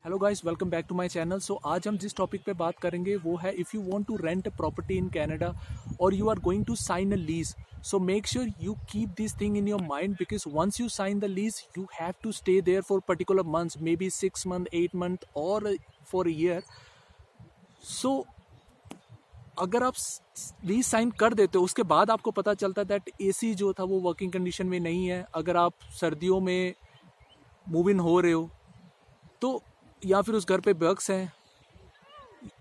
Hello guys, welcome back to my channel. So आज हम जिस टॉपिक पे बात करेंगे वो है if you want to rent a property in Canada और you are going to sign a lease, so make sure you keep this thing in your mind because once you sign the lease you have to stay there for particular months, maybe 6 month 8 month और for a year. So अगर आप lease sign कर देते हो उसके बाद आपको पता चलता है दैट एसी जो था वो वर्किंग कंडीशन में नहीं है, अगर आप सर्दियों में मूव इन हो रहे हो तो, या फिर उस घर पे बग्स हैं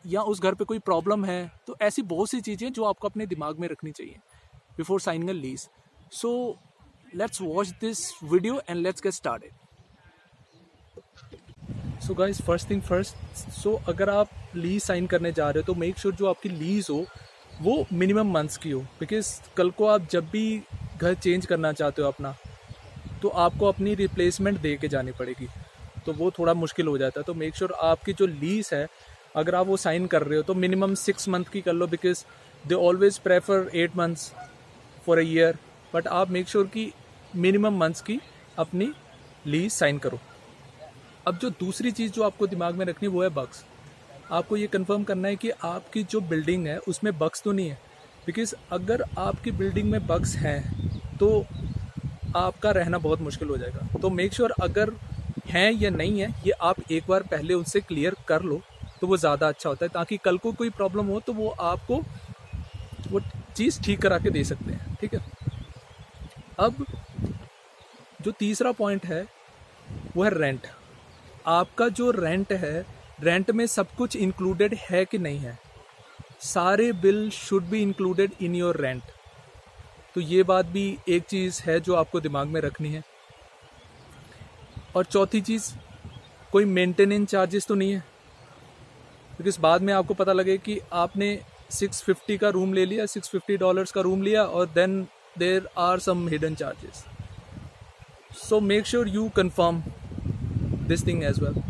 या उस घर पे कोई प्रॉब्लम है, तो ऐसी बहुत सी चीज़ें जो आपको अपने दिमाग में रखनी चाहिए before signing a lease. So let's watch this video and let's get started. So guys, first thing first, so अगर आप लीज साइन करने जा रहे हो तो मेक श्योर जो आपकी लीज हो वो मिनिमम मंथ्स की हो, बिकॉज कल को आप जब भी घर चेंज करना चाहते हो अपना, तो आपको अपनी रिप्लेसमेंट दे के जानी पड़ेगी, तो वो थोड़ा मुश्किल हो जाता है। तो मेक श्योर आपकी जो लीज है अगर आप वो साइन कर रहे हो तो मिनिमम 6 month की कर लो, because they always prefer 8 months for a year, but आप मेक श्योर कि मिनिमम मंथ्स की अपनी लीज साइन करो। अब जो दूसरी चीज़ जो आपको दिमाग में रखनी वो है बग्स। आपको ये कंफर्म करना है कि आपकी जो बिल्डिंग है उसमें बग्स तो नहीं है, बिकॉज अगर आपकी बिल्डिंग में बग्स हैं तो आपका रहना बहुत मुश्किल हो जाएगा। तो मेक श्योर अगर हैं या नहीं है ये आप एक बार पहले उनसे क्लियर कर लो तो वो ज़्यादा अच्छा होता है, ताकि कल को कोई प्रॉब्लम हो तो वो आपको वो चीज़ ठीक करा के दे सकते हैं। ठीक है, अब जो तीसरा पॉइंट है वो है रेंट। आपका जो रेंट है, रेंट में सब कुछ इंक्लूडेड है कि नहीं है, सारे bill should be included in your rent. तो ये बात भी एक चीज़ है जो आपको दिमाग में रखनी है। और चौथी चीज़, कोई मेंटेनेंस चार्जेस तो नहीं है, बिकॉज बाद में आपको पता लगे कि आपने 650 का रूम ले लिया, $650 का रूम लिया और then there are some hidden charges. So make sure you confirm this thing as well.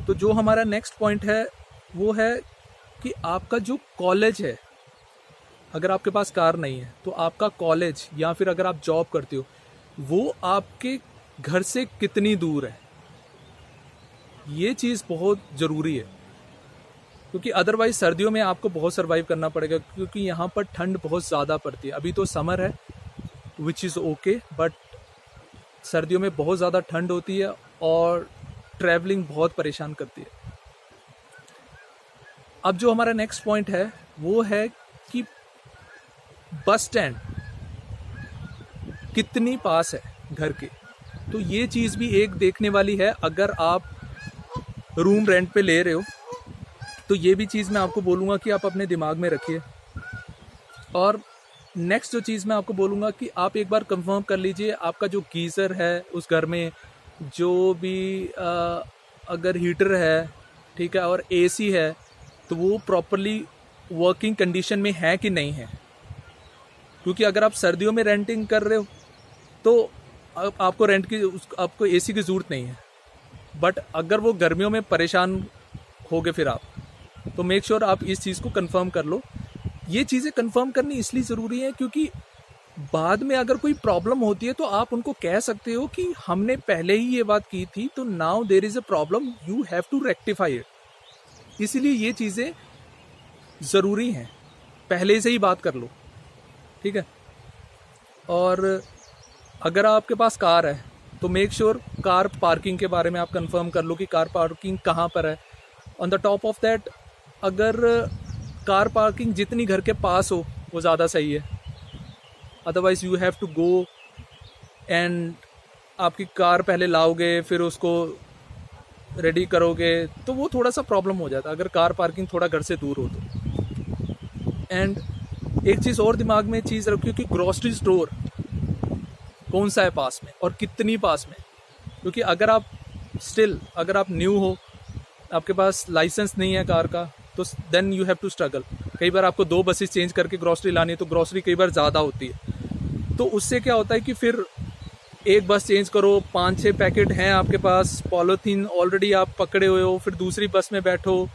तो जो हमारा नेक्स्ट पॉइंट है वो है कि आपका जो कॉलेज है, अगर आपके पास कार नहीं है तो आपका कॉलेज या फिर अगर आप जॉब करते हो वो आपके घर से कितनी दूर है, ये चीज़ बहुत ज़रूरी है, क्योंकि अदरवाइज सर्दियों में आपको बहुत सर्वाइव करना पड़ेगा, क्योंकि यहाँ पर ठंड बहुत ज़्यादा पड़ती है। अभी तो समर है विच इज़ ओके, बट सर्दियों में बहुत ज़्यादा ठंड होती है और ट्रैवलिंग बहुत परेशान करती है। अब जो हमारा नेक्स्ट पॉइंट है वो है कि बस स्टैंड कितनी पास है घर के, तो ये चीज़ भी एक देखने वाली है। अगर आप रूम रेंट पे ले रहे हो तो ये भी चीज़ मैं आपको बोलूँगा कि आप अपने दिमाग में रखिए। और नेक्स्ट जो चीज़ मैं आपको बोलूँगा कि आप एक बार कंफर्म कर लीजिए आपका जो गीज़र है उस घर में, जो भी अगर हीटर है, ठीक है, और एसी है तो वो प्रॉपरली वर्किंग कंडीशन में है कि नहीं है। क्योंकि अगर आप सर्दियों में रेंटिंग कर रहे हो तो आपको आपको एसी की ज़रूरत नहीं है, बट अगर वो गर्मियों में परेशान होगे फिर आप, तो मेक श्योर आप इस चीज़ को कंफर्म कर लो। ये चीज़ें कंफर्म करनी इसलिए ज़रूरी है क्योंकि बाद में अगर कोई प्रॉब्लम होती है तो आप उनको कह सकते हो कि हमने पहले ही ये बात की थी, तो now there is a problem, you have to rectify it. इसीलिए ये चीज़ें ज़रूरी हैं, पहले से ही बात कर लो। ठीक है, और अगर आपके पास कार है तो मेक श्योर कार पार्किंग के बारे में आप कंफर्म कर लो कि कार पार्किंग कहाँ पर है। On the top of that, अगर कार पार्किंग जितनी घर के पास हो वो ज़्यादा सही है, otherwise you have to go and आपकी कार पहले लाओगे फिर उसको रेडी करोगे तो वो थोड़ा सा प्रॉब्लम हो जाता है अगर कार पार्किंग थोड़ा घर से दूर हो तो। एंड एक चीज़ और दिमाग में चीज़ रखियो कि ग्रोसरी स्टोर कौन सा है पास में और कितनी पास में, क्योंकि अगर आप न्यू हो, आपके पास लाइसेंस नहीं है कार का, तो then you have to struggle. कई बार आपको 2 बसेस चेंज करके ग्रोसरी लानी है तो ग्रोसरी कई बार ज़्यादा होती है, तो उससे क्या होता है कि फिर एक बस चेंज करो, 5-6 पैकेट हैं आपके पास, पॉलीथीन ऑलरेडी आप पकड़े हुए हो, फिर दूसरी बस में बैठो,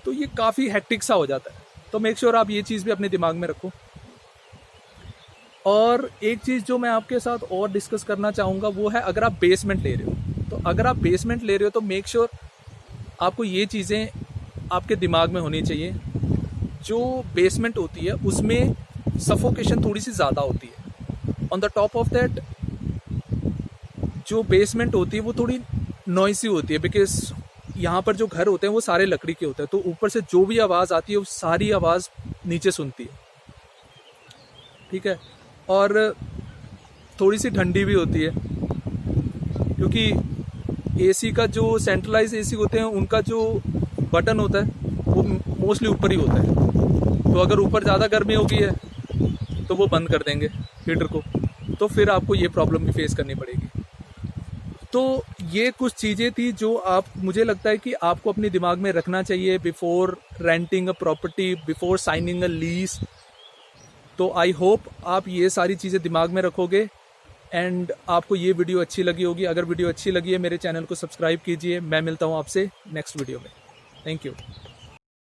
तो ये काफ़ी हेक्टिक सा हो जाता है। तो मेक श्योर आप ये चीज़ भी अपने दिमाग में रखो। और एक चीज़ जो मैं आपके साथ और डिस्कस करना चाहूँगा वो है, अगर आप बेसमेंट ले रहे हो तो अगर आप बेसमेंट ले रहे हो तो मेक श्योर आपको ये चीज़ें आपके दिमाग में होनी चाहिए। जो बेसमेंट होती है उसमें सफोकेशन थोड़ी सी ज़्यादा होती है। On the top of that जो बेसमेंट होती है वो थोड़ी नॉइसी होती है, बिकॉज यहाँ पर जो घर होते हैं वो सारे लकड़ी के होते हैं, तो ऊपर से जो भी आवाज़ आती है वो सारी आवाज़ नीचे सुनती है, ठीक है। और थोड़ी सी ठंडी भी होती है, क्योंकि एसी का जो सेंट्रलाइज एसी होते हैं उनका जो बटन होता है वो मोस्टली ऊपर ही होता है, तो अगर ऊपर ज़्यादा गर्मी होगी है तो वो बंद कर देंगे हीटर को, तो फिर आपको ये प्रॉब्लम भी फेस करनी पड़ेगी। तो ये कुछ चीज़ें थी जो मुझे लगता है कि आपको अपने दिमाग में रखना चाहिए before renting a property, before signing a lease. तो आई होप आप ये सारी चीज़ें दिमाग में रखोगे एंड आपको ये वीडियो अच्छी लगी होगी। अगर वीडियो अच्छी लगी है मेरे चैनल को सब्सक्राइब कीजिए। मैं मिलता हूँ आपसे नेक्स्ट वीडियो में। Thank you.